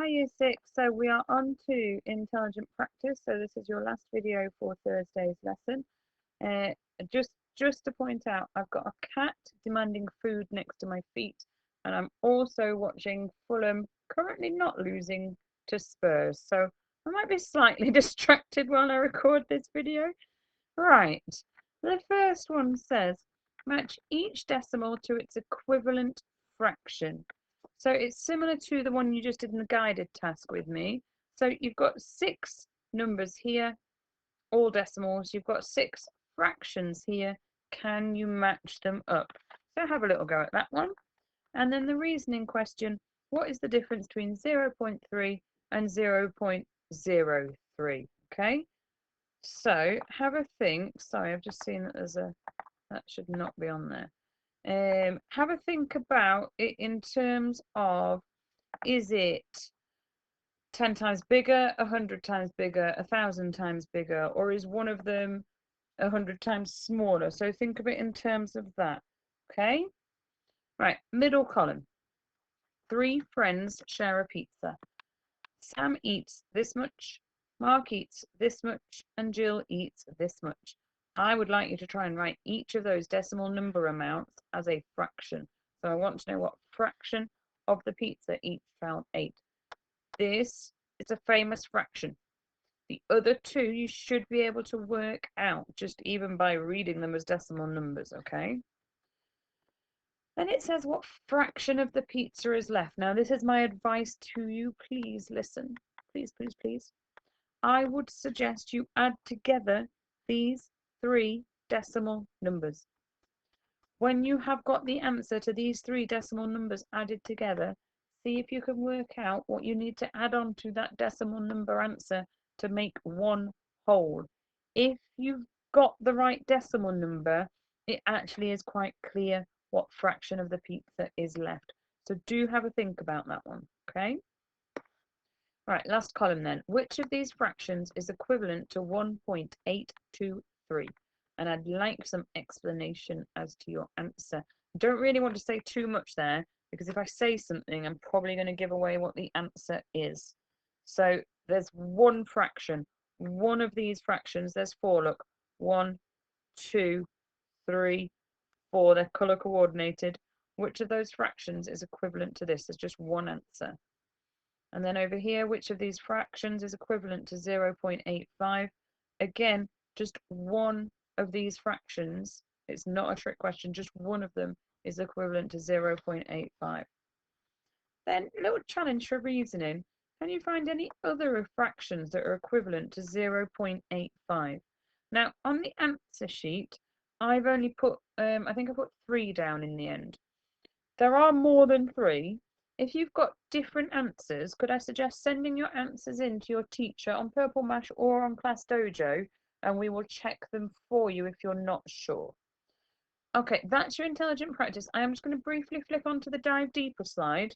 Hi Year 6, so we are on to intelligent practice. So this is your last video for Thursday's lesson. Uh, just to point out, I've got a cat demanding food next to my feet, and I'm also watching Fulham currently not losing to Spurs. So I might be slightly distracted while I record this video. Right, the first one says, match each decimal to its equivalent fraction. So it's similar to the one you just did in the guided task with me. So you've got 6 numbers here, all decimals. You've got 6 fractions here. Can you match them up? So have a little go at that one. And then the reasoning question, what is the difference between 0.3 and 0.03? Okay, so have a think. Sorry, I've just seen that that should not be on there. Have a think about it in terms of, is it 10 times bigger, 100 times bigger, 1,000 times bigger, or is one of them 100 times smaller? So think of it in terms of that. Okay, right, middle column. 3 friends share a pizza. Sam eats this much, Mark eats this much, and Jill eats this much. I would like you to try and write each of those decimal number amounts as a fraction. So I want to know what fraction of the pizza each child ate. This is a famous fraction. The other 2 you should be able to work out just even by reading them as decimal numbers, okay? Then it says what fraction of the pizza is left. Now this is my advice to you. Please listen. Please, please, please. I would suggest you add together these 3 decimal numbers. When you have got the answer to these 3 decimal numbers added together, see if you can work out what you need to add on to that decimal number answer to make one whole. If you've got the right decimal number, it actually is quite clear what fraction of the pizza is left. So do have a think about that one, okay? Right, last column then. Which of these fractions is equivalent to 1.823? And I'd like some explanation as to your answer. Don't really want to say too much there, because if I say something, I'm probably going to give away what the answer is. So there's one fraction. One of these fractions, there's 4, look. 1, 2, 3, 4. They're colour coordinated. Which of those fractions is equivalent to this? There's just one answer. And then over here, which of these fractions is equivalent to 0.85? Again, just one of these fractions, it's not a trick question, just one of them is equivalent to 0.85. Then, a little challenge for reasoning. Can you find any other fractions that are equivalent to 0.85? Now, on the answer sheet, I've only put, I think I put 3 down in the end. There are more than 3. If you've got different answers, could I suggest sending your answers in to your teacher on Purple Mash or on Class Dojo, and we will check them for you if you're not sure. Okay, that's your intelligent practice. I am just going to briefly flick onto the dive deeper slide.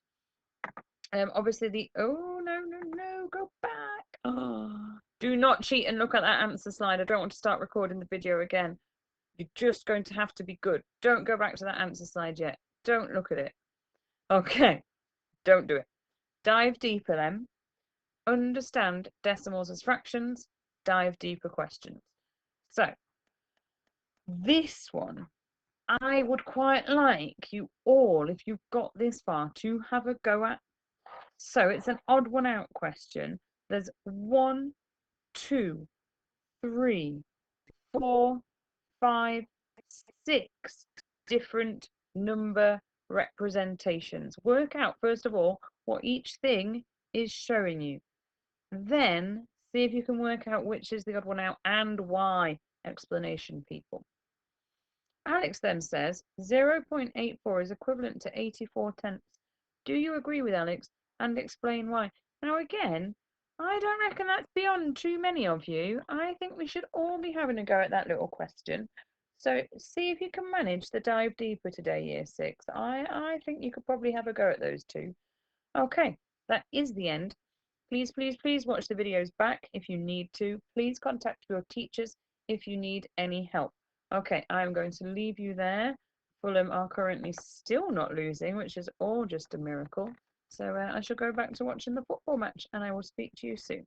Obviously oh no, go back. Oh, do not cheat and look at that answer slide. I don't want to start recording the video again. You're just going to have to be good. Don't go back to that answer slide yet. Don't look at it. Okay. Don't do it. Dive deeper then. Understand decimals as fractions. Dive deeper questions. So, this one, I would quite like you all, if you've got this far, to have a go at. So, it's an odd one out question. There's 1, 2, 3, 4, 5, 6 different number representations. Work out, first of all, what each thing is showing you. Then see if you can work out which is the odd one out and why. Explanation, people. Alex then says 0.84 is equivalent to 84 tenths. Do you agree with Alex, and explain why? Now again, I don't reckon that's beyond too many of you. I think we should all be having a go at that little question. So see if you can manage the dive deeper today, Year 6. I think you could probably have a go at those 2. Okay, that is the end. Please, please, please watch the videos back if you need to. Please contact your teachers if you need any help. Okay, I'm going to leave you there. Fulham are currently still not losing, which is all just a miracle. So I shall go back to watching the football match, and I will speak to you soon.